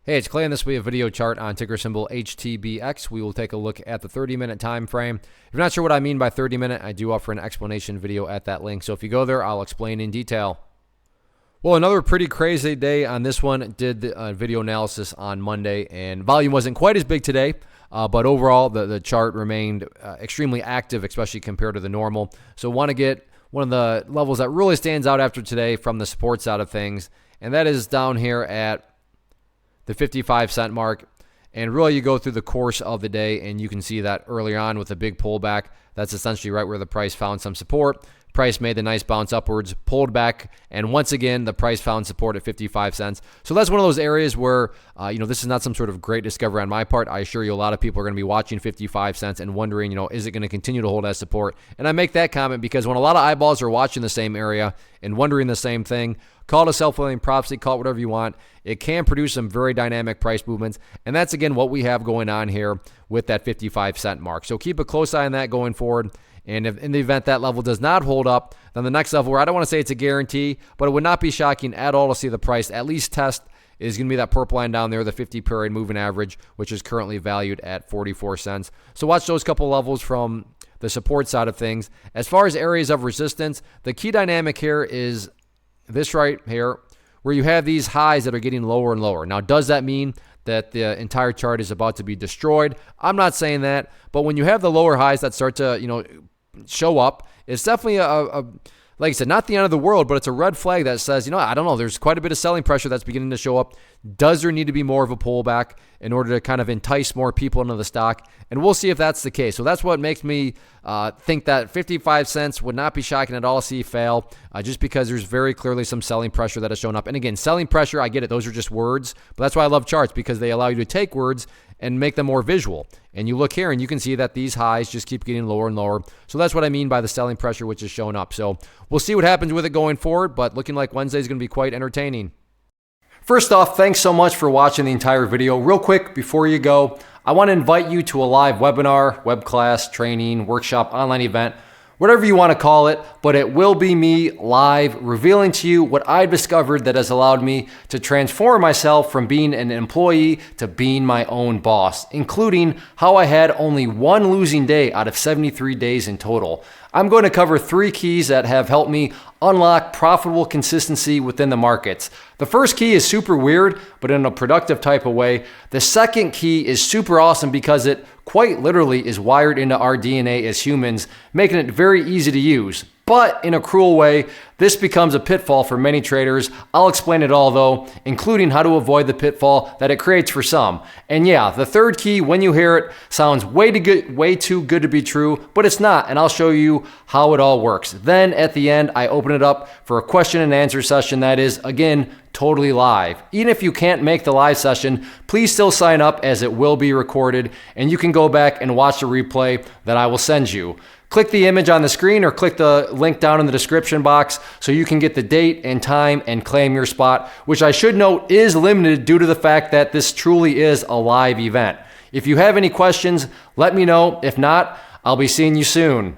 Hey, it's Clay, and this will be a video chart on ticker symbol HTBX. We will take a look at the 30-minute time frame. If you're not sure what I mean by 30-minute, I do offer an explanation video at that link. So if you go there, I'll explain in detail. Well, another pretty crazy day on this one. Did the video analysis on Monday, and volume wasn't quite as big today, but overall the chart remained extremely active, especially compared to the normal. So want to get one of the levels that really stands out after today from the support side of things, and that is down here at the 55-cent mark. And really, you go through the course of the day and you can see that earlier on with a big pullback, that's essentially right where the price found some support. Price made the nice bounce upwards, pulled back, and once again, the price found support at 55 cents. So that's one of those areas where, this is not some sort of great discovery on my part. I assure you a lot of people are going to be watching 55 cents and wondering, is it going to continue to hold as support? And I make that comment because when a lot of eyeballs are watching the same area and wondering the same thing, call it a self-fulfilling prophecy, call it whatever you want. It can produce some very dynamic price movements, and that's, again, what we have going on here with that 55-cent mark. So keep a close eye on that going forward. And if in the event that level does not hold up, then the next level, where I don't want to say it's a guarantee, but it would not be shocking at all to see the price at least test, is going to be that purple line down there, the 50-period moving average, which is currently valued at 44 cents. So watch those couple levels from the support side of things. As far as areas of resistance, the key dynamic here is this right here, where you have these highs that are getting lower and lower. Now, does that mean that the entire chart is about to be destroyed? I'm not saying that, but when you have the lower highs that start to, show up, it's definitely like I said, not the end of the world, but it's a red flag that says, I don't know, there's quite a bit of selling pressure that's beginning to show up. Does there need to be more of a pullback in order to kind of entice more people into the stock? And we'll see if that's the case. So that's what makes me think that 55 cents would not be shocking at all to see fail, just because there's very clearly some selling pressure that has shown up. And again, selling pressure, I get it. Those are just words, but that's why I love charts, because they allow you to take words and make them more visual. And you look here and you can see that these highs just keep getting lower and lower. So that's what I mean by the selling pressure, which is showing up. So we'll see what happens with it going forward, but looking like Wednesday is going to be quite entertaining. First off, thanks so much for watching the entire video. Real quick, before you go, I want to invite you to a live webinar, web class, training, workshop, online event, whatever you want to call it, but it will be me live revealing to you what I've discovered that has allowed me to transform myself from being an employee to being my own boss, including how I had only one losing day out of 73 days in total. I'm going to cover 3 keys that have helped me unlock profitable consistency within the markets. The first key is super weird, but in a productive type of way. The second key is super awesome because it quite literally is wired into our DNA as humans, making it very easy to use. But in a cruel way, this becomes a pitfall for many traders. I'll explain it all though, including how to avoid the pitfall that it creates for some. And yeah, the third key, when you hear it, sounds way too good to be true, but it's not, and I'll show you how it all works. Then at the end, I open it up for a question and answer session that is, again, totally live. Even if you can't make the live session, please still sign up, as it will be recorded, and you can go back and watch the replay that I will send you. Click the image on the screen or click the link down in the description box so you can get the date and time and claim your spot, which I should note is limited due to the fact that this truly is a live event. If you have any questions, let me know. If not, I'll be seeing you soon.